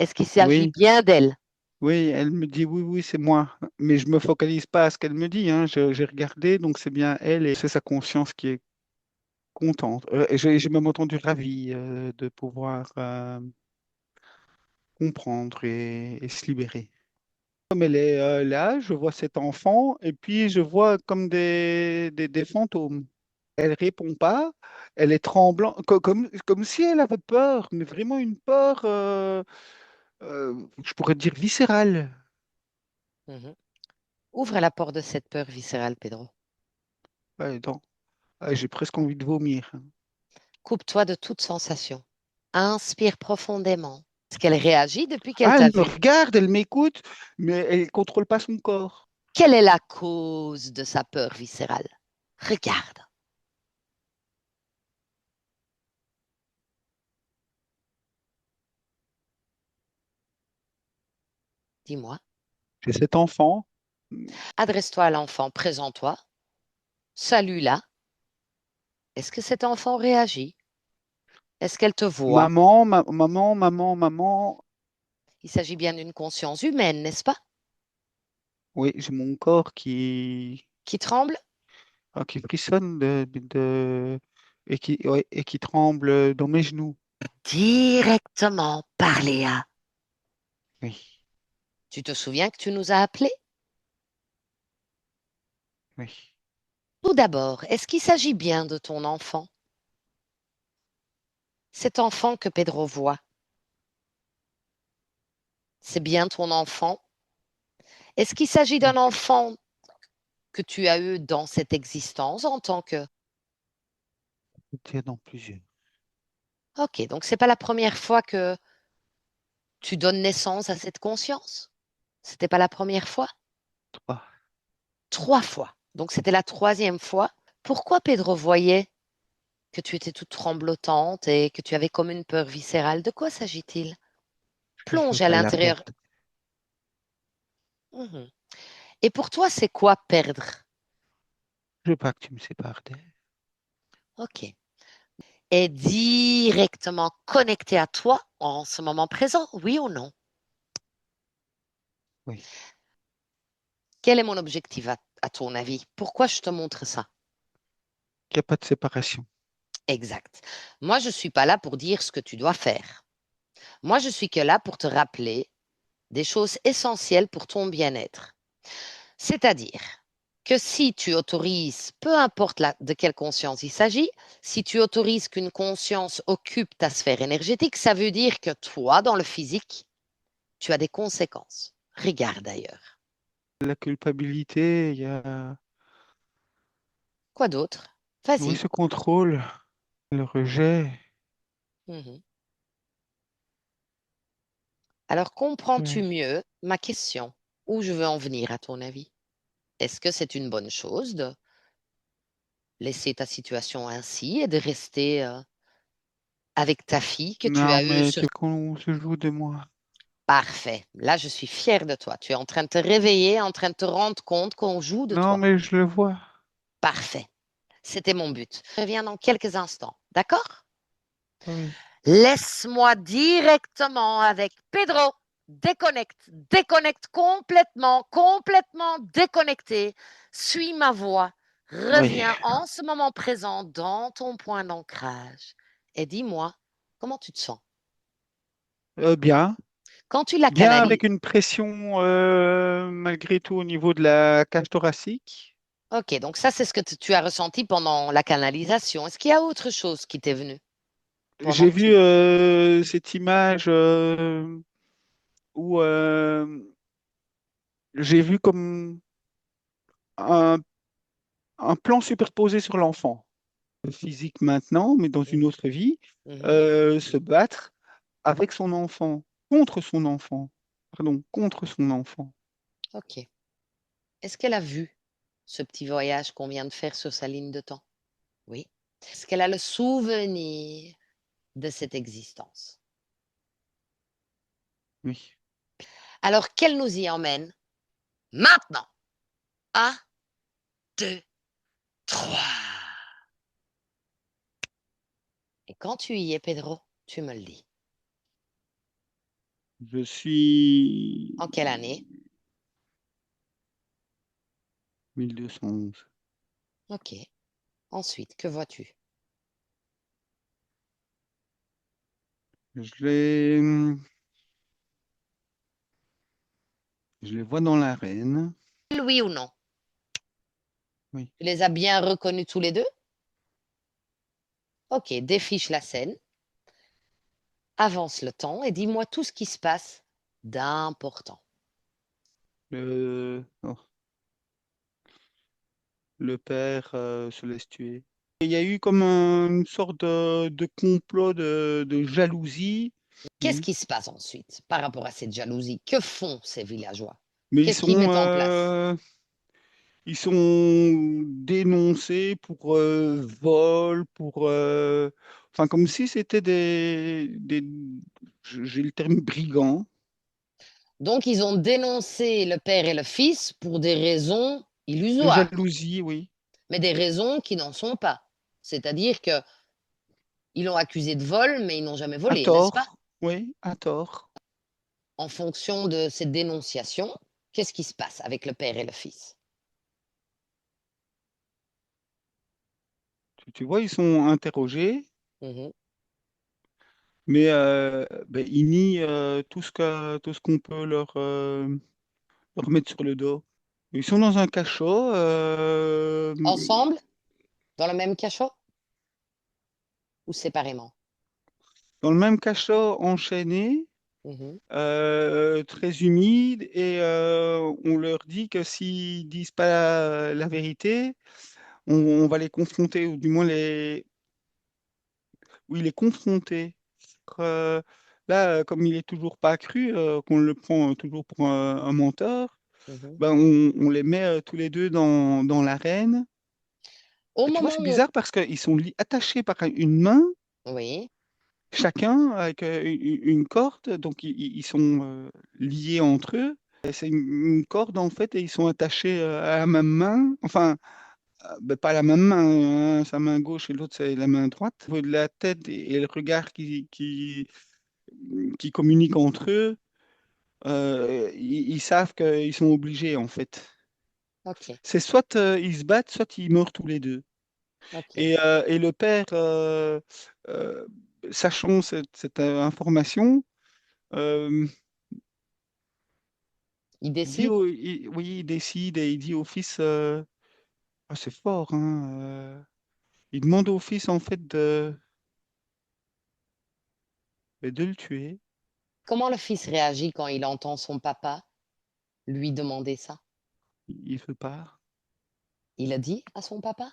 Est-ce qu'il s'agit Oui, bien d'elle? oui, elle me dit oui, oui, c'est moi. Mais je me focalise pas à ce qu'elle me dit, hein. J'ai regardé, donc c'est bien elle et c'est sa conscience qui est contente. Et j'ai même entendu ravi de pouvoir comprendre et se libérer. Comme elle est là, je vois cet enfant et puis je vois comme des fantômes. Elle répond pas, elle est tremblante, comme si elle avait peur, mais vraiment une peur, je pourrais dire viscérale. Mhm. Ouvre la porte de cette peur viscérale, Pedro. Ouais, donc, j'ai presque envie de vomir. Coupe-toi de toute sensation. Inspire profondément. Est-ce qu'elle réagit depuis qu'elle Ah, t'a elle me vu? regarde, elle m'écoute, mais elle contrôle pas son corps. Quelle est la cause de sa peur viscérale? Regarde. Dis-moi. J'ai cet enfant, Adresse-toi à l'enfant, présente-toi, salue-la. Est-ce que cet enfant réagit? Est-ce qu'elle te voit? maman, maman, maman, maman. Il s'agit bien d'une conscience humaine, n'est-ce pas? Oui, j'ai mon corps Qui tremble? qui frissonne ouais, et qui tremble dans mes genoux. Directement par Léa. Oui, Tu te souviens que tu nous as appelés? oui. Tout d'abord, est-ce qu'il s'agit bien de ton enfant? Cet enfant que Pedro voit, c'est bien ton enfant? Est-ce qu'il s'agit d'un Oui. enfant que tu as eu dans cette existence en tant que... C'était dans plusieurs. Ok, donc c'est pas la première fois que tu donnes naissance à cette conscience? C'était pas la première fois? Trois. 3 fois. Donc c'était la troisième fois. Pourquoi Pedro voyait que tu étais toute tremblotante et que tu avais comme une peur viscérale? De quoi s'agit-il? Je veux Plonge à pas la l'intérieur. perdre. Mhm. Et pour toi, c'est quoi perdre? Je veux pas que tu me sépares d'elle. Ok. Est directement connecté à toi en ce moment présent, oui ou non? Oui. Quel est mon objectif à ton avis? Pourquoi je te montre ça? Il n'y a pas de séparation. Exact. Moi, je ne suis pas là pour dire ce que tu dois faire. Moi, je suis que là pour te rappeler des choses essentielles pour ton bien-être. C'est-à-dire que si tu autorises, peu importe de quelle conscience il s'agit, si tu autorises qu'une conscience occupe ta sphère énergétique, ça veut dire que toi, dans le physique, tu as des conséquences. Regarde d'ailleurs. La culpabilité, il y a Quoi d'autre? oui, Vas-y. ce contrôle, le rejet. Mhm. Alors, comprends-tu Oui. mieux ma question? Où je veux en venir, à ton avis? Est-ce que c'est une bonne chose de laisser ta situation ainsi et de rester avec ta fille que tu Non, as eue mais sur... c'est qu'on se joue de moi. Parfait. Là, je suis fière de toi. Tu es en train de te réveiller, en train de te rendre compte qu'on joue de Non, toi. mais je le vois. Parfait. C'était mon but. Je reviens dans quelques instants. D'accord? Oui. Laisse-moi directement avec Pedro. Déconnecte, déconnecte complètement, complètement déconnecté. Suis ma voix. Oui. Reviens en ce moment présent dans ton point d'ancrage. Et dis-moi, comment tu te sens? Bien. Quand tu la Bien canalises, avec une pression malgré tout au niveau de la cage thoracique. ok, donc ça, c'est ce que tu as ressenti pendant la canalisation. Est-ce qu'il y a autre chose qui t'est venu pendant J'ai que vu tu... cette image où j'ai vu comme un, un plan superposé sur l'enfant. Physique maintenant, mais dans une Mhm, autre vie, mhm. se battre avec son enfant, contre son enfant, pardon, contre son enfant. Ok. Est-ce qu'elle a vu ce petit voyage qu'on vient de faire sur sa ligne de temps? Oui. Est-ce qu'elle a le souvenir de cette existence? Oui. Alors qu'elle nous y emmène maintenant. Un, deux, trois. Et quand tu y es, Pedro, tu me le dis. Je suis En quelle année? 1211. Ok. Ensuite, que vois-tu? Je les, je les vois dans l'arène. Oui ou non? Oui. Tu les as bien reconnus tous les deux? Ok, défiche la scène, avance le temps et dis-moi tout ce qui se passe d'important. Oh, le père se laisse tuer. Il y a eu comme une sorte de complot de jalousie. Qu'est-ce Oui. qui se passe ensuite par rapport à cette jalousie? Que font ces villageois? Mais Qu'est-ce qu'ils mettent en place? ils sont dénoncés pour vol, pour, enfin, comme si c'était j'ai le terme brigand. Donc, ils ont dénoncé le père et le fils pour des raisons De illusoires, jalousie, oui. mais des raisons qui n'en sont pas. C'est-à-dire que ils l'ont accusé de vol, mais ils n'ont jamais À volé, n'est-ce pas? tort, oui, à tort. En fonction de cette dénonciation, qu'est-ce qui se passe avec le père et le fils? Tu vois, ils sont interrogés, Mhm. mais ben, ils nient tout ce qu'on peut leur mettre sur le dos. Ils sont dans un cachot, Ensemble, dans le même cachot ou séparément? dans le même cachot enchaîné, Mhm. très humide, et on leur dit que s'ils disent pas la vérité, on va les confronter, ou du moins oui, les confronter. Euh, Là, comme il est toujours pas cru, qu'on le prend toujours pour un menteur, Mhm. ben on les met tous les deux dans l'arène. Au Et tu vois, moment c'est où... bizarre parce qu'ils sont attachés par une main, Oui, chacun avec une corde, donc ils sont liés entre eux. Et c'est une corde en fait, et ils sont attachés à la même main. Enfin, ben, pas la même main, hein, sa main gauche et l'autre c'est la main droite. Au niveau de la tête et le regard qui communiquent entre eux, ils savent qu'ils sont obligés en fait. ok, C'est soit ils se battent, soit ils meurent tous les deux. ok. Et le père, euh, sachant cette information, euh, Il décide oui, il décide et il dit au fils, ah, c'est fort, hein, il demande au fils en fait de le tuer. comment le fils réagit quand il entend son papa lui demander ça? Il veut pas. Il a dit à son papa?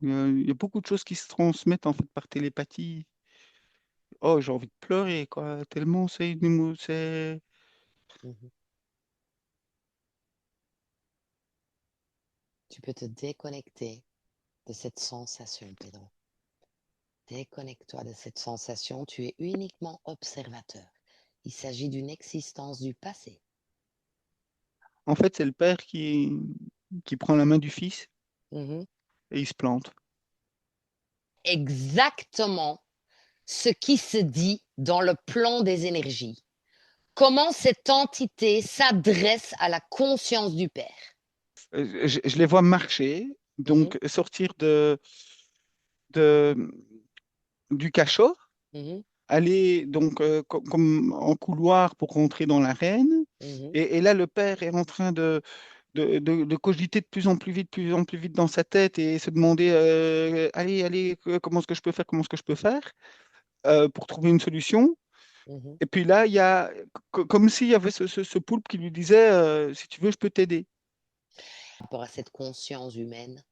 Il y a beaucoup de choses qui se transmettent en fait par télépathie. Oh, j'ai envie de pleurer, quoi, tellement c'est. Mhm. Tu peux te déconnecter de cette sensation, Pedro. Déconnecte-toi de cette sensation, tu es uniquement observateur. Il s'agit d'une existence du passé. En fait, c'est le père qui prend la main du fils Mhm. et il se plante. Exactement ce qui se dit dans le plan des énergies. Comment cette entité s'adresse à la conscience du Père. Je les vois marcher, Mhm, donc sortir de, du cachot, mhm, aller donc comme en couloir pour rentrer dans l'arène. mhm. Et là, le père est en train de cogiter de plus en plus vite dans sa tête et se demander, allez, allez, comment est-ce que je peux faire, comment est-ce que je peux faire pour trouver une solution. Mhm. Et puis là, il y a comme s'il y avait ce poulpe qui lui disait, si tu veux, je peux t'aider. Par rapport à cette conscience humaine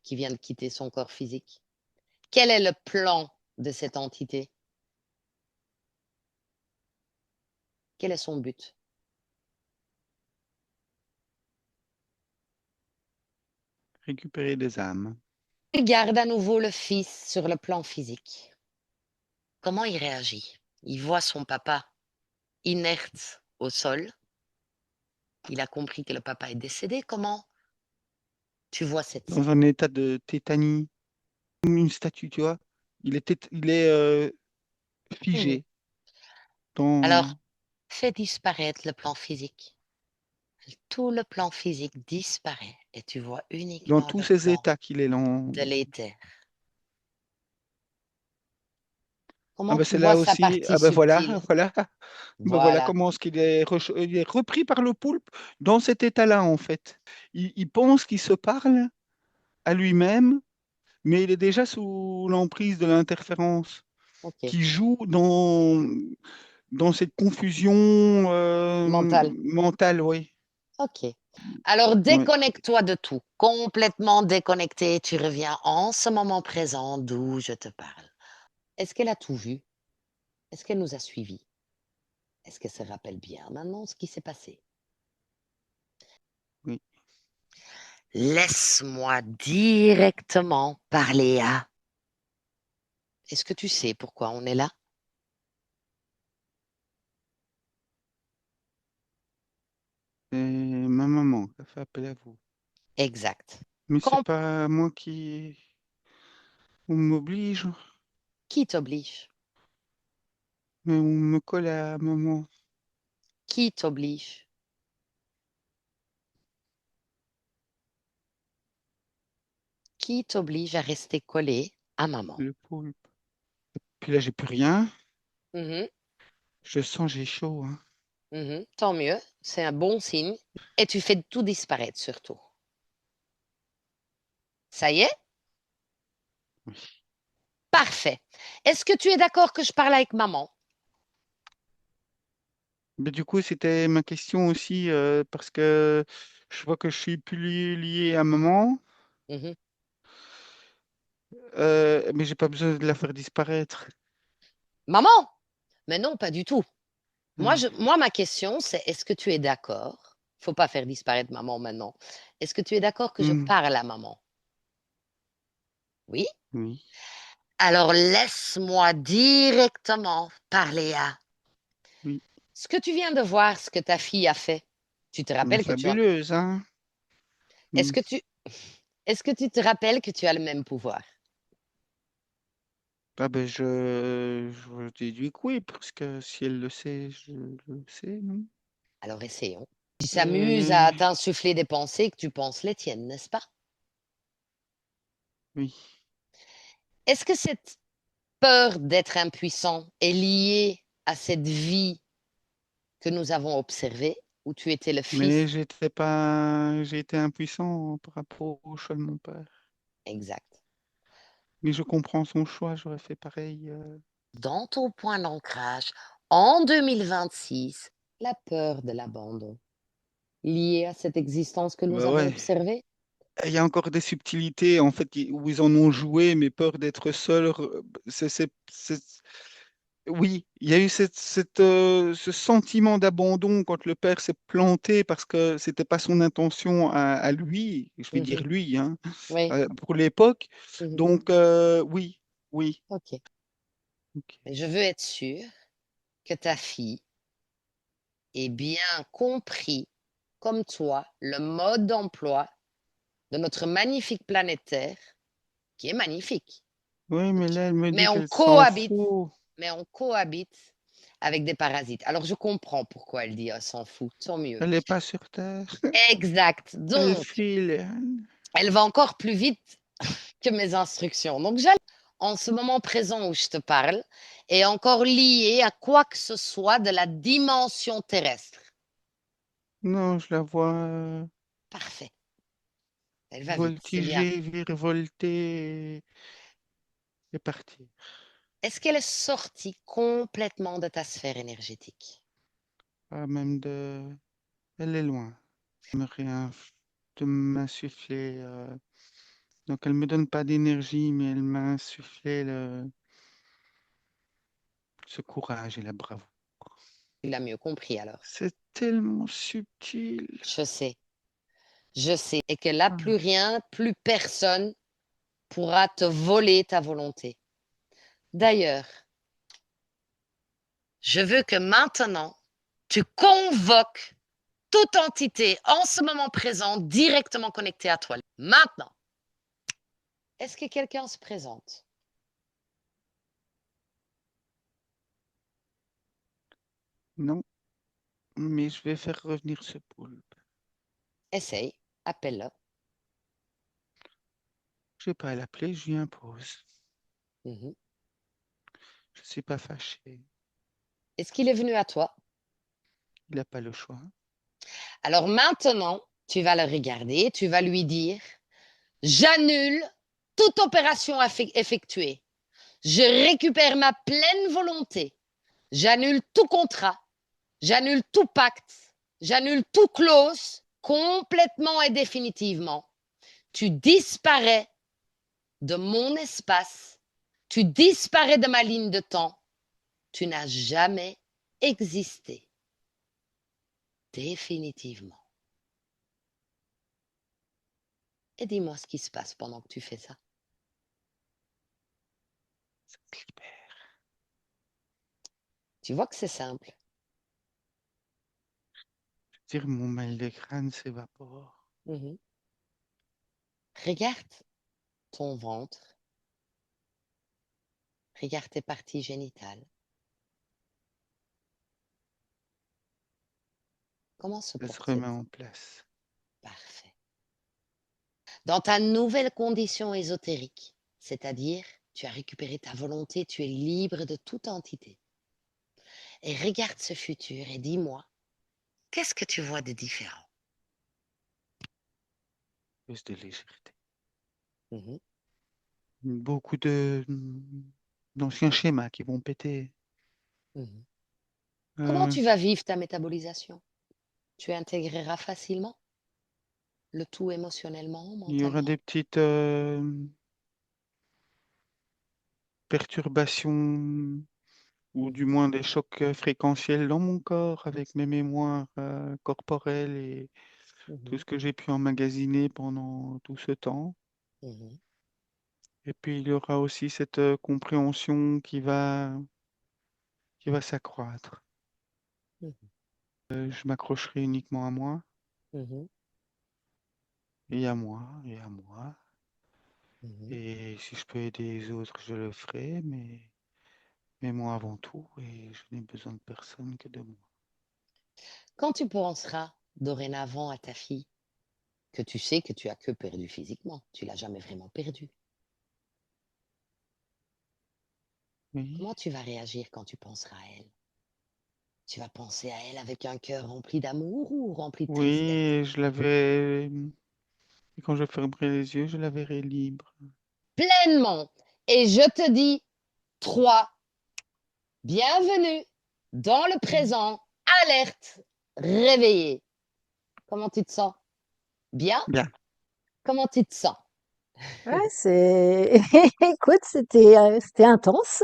qui vient de quitter son corps physique. Quel est le plan de cette entité? Quel est son but? Récupérer des âmes. Regarde à nouveau le fils sur le plan physique. Comment il réagit? Il voit son papa inerte au sol. Il a compris que le papa est décédé. Comment tu vois cette Dans scène? un état de tétanie, comme une statue, tu vois. Il est Mhm. figé. dans, Alors, fais disparaître le plan physique. Tout le plan physique disparaît et tu vois dans uniquement tous le ces plan états qu'il est dans. de l'éther. Ah Comment ben tu c'est vois là sa aussi, partie ah ben voilà, subtile? voilà, ben voilà Voilà. comment est-ce qu'il est, il est repris par le poulpe dans cet état-là, en fait. Il pense qu'il se parle à lui-même, mais il est déjà sous l'emprise de l'interférence OK. qui joue dans cette confusion Mental. mentale, oui. OK. Alors, Ouais. déconnecte-toi de tout. Complètement déconnecté. Tu reviens en ce moment présent d'où je te parle. Est-ce qu'elle a tout vu? Est-ce qu'elle nous a suivis? Est-ce qu'elle se rappelle bien maintenant ce qui s'est passé? Oui. Laisse-moi directement parler à. Est-ce que tu sais pourquoi on est là? C'est ma maman qui a fait appel à vous. Exact. Mais c'est Com- pas moi qui on m'oblige, qui t'oblige? mais on me colle à maman. Qui t'oblige? Qui t'oblige à rester collé à maman? Le poulpe. Puis là, j'ai plus rien. Mhm, Je sens j'ai chaud, hein. mhm. Tant mieux, c'est un bon signe. Et tu fais tout disparaître surtout. Ça y est? Oui. Parfait. Est-ce que tu es d'accord que je parle avec maman? Mais du coup, c'était ma question aussi, parce que je vois que je suis plus lié à maman, Mhm. mais j'ai pas besoin de la faire disparaître. Maman? Mais non, pas du tout. Ah. Moi, ma question, c'est est-ce que tu es d'accord? Faut pas faire disparaître maman maintenant. Est-ce que tu es d'accord que je Hmm. parle à maman? Oui? Oui. Alors laisse-moi directement parler à. Oui. Ce que tu viens de voir, ce que ta fille a fait, tu te Mais rappelles que tu as. fabuleuse, hein? Est-ce Hmm. que tu, est-ce que tu te rappelles que tu as le même pouvoir? Ah ben je déduis que oui, parce que si elle le sait, je le sais, non? Alors essayons. Tu s'amuses Euh, à t'insuffler des pensées que tu penses les tiennes, n'est-ce pas? oui. Est-ce que cette peur d'être impuissant est liée à cette vie que nous avons observée, où tu étais le Mais fils j'étais pas, j'ai été impuissant par rapport au choix de mon père. exact? Mais je comprends son choix, j'aurais fait pareil. Dans ton point d'ancrage, en 2026, la peur de l'abandon, liée à cette existence que nous Bah avons ouais. observée? Il y a encore des subtilités en fait où ils en ont joué, mais peur d'être seul. Oui, il y a eu ce sentiment d'abandon quand le père s'est planté parce que c'était pas son intention à lui, je vais dire Mhm. lui, hein, Oui. pour l'époque. Mhm. Donc oui, oui. OK. Ok. Mais je veux être sûre que ta fille ait bien compris, comme toi, le mode d'emploi de notre magnifique planète Terre, qui est magnifique. Oui, mais là, elle me Mais dit on qu'elle s'en cohabite, fout. mais on cohabite avec des parasites. Alors je comprends pourquoi elle dit, elle s'en fout, tant mieux. Elle n'est pas sur Terre. Exact. Elle Donc, file. elle va encore plus vite que mes instructions. Donc, j'allais en ce moment présent où je te parle est encore lié à quoi que ce soit de la dimension terrestre. Non, je la vois Parfait. Elle va vite, c'est bien. voltiger, virevolter et partir. Est-ce qu'elle est sortie complètement de ta sphère énergétique? Ah, même de... Elle est loin. Elle me rien de m'insuffler. Donc, elle me donne pas d'énergie, mais elle m'a insufflé ce courage et la bravoure. Tu l'as mieux compris alors. C'est tellement subtil. Je sais, je sais. Et que là, plus Ah. rien, plus personne pourra te voler ta volonté. D'ailleurs, je veux que maintenant, tu convoques toute entité en ce moment présent directement connectée à toi. Maintenant, est-ce que quelqu'un se présente? Non, mais je vais faire revenir ce poulpe. Essaye, appelle-le. Je vais pas l'appeler, je lui impose. Mhm. Je suis pas fâché. Est-ce qu'il est venu à toi? Il n'a pas le choix. Alors maintenant, tu vas le regarder, tu vas lui dire, j'annule toute opération effectuée. Je récupère ma pleine volonté. J'annule tout contrat. J'annule tout pacte. J'annule toute clause complètement et définitivement. Tu disparais de mon espace. Tu disparais de ma ligne de temps. Tu n'as jamais existé. Définitivement. Et dis-moi ce qui se passe pendant que tu fais ça. Ça se libère. Tu vois que c'est simple. Je veux dire, mon mal de crâne s'évapore. Mhm. Regarde ton ventre. Regarde tes parties génitales. Comment se Ça se porte remet cette en zone? place. Parfait. Dans ta nouvelle condition ésotérique, c'est-à-dire tu as récupéré ta volonté, tu es libre de toute entité. Et regarde ce futur et dis-moi, qu'est-ce que tu vois de différent? Plus de légèreté. Mhm, Beaucoup de d'anciens schémas qui vont péter. mhm. Comment Euh, tu vas vivre ta métabolisation? Tu intégreras facilement le tout émotionnellement, il y aura mentalement? des petites perturbations ou du Mhm, moins des chocs fréquentiels dans mon corps avec mes mémoires corporelles et tout mhm, ce que j'ai pu emmagasiner pendant tout ce temps. mhm, Et puis il y aura aussi cette compréhension qui va s'accroître. mhm, Je m'accrocherai uniquement à moi mhm, et à moi et à moi. mhm. Et si je peux aider les autres, je le ferai, mais moi avant tout, et je n'ai besoin de personne que de moi. Quand tu penseras dorénavant à ta fille, que tu sais que tu as que perdu physiquement, tu l'as jamais vraiment perdue, Oui, comment tu vas réagir quand tu penseras à elle? Tu vas penser à elle avec un cœur rempli d'amour ou rempli de tristesse? oui, je l'avais. Et quand je fermerai les yeux, je la verrai libre. Pleinement. Et je te dis, 3, bienvenue dans le Mm. présent, alerte, réveillé. Comment tu te sens? Bien? Bien. Comment tu te sens? Ouais, c'est écoute, c'était intense.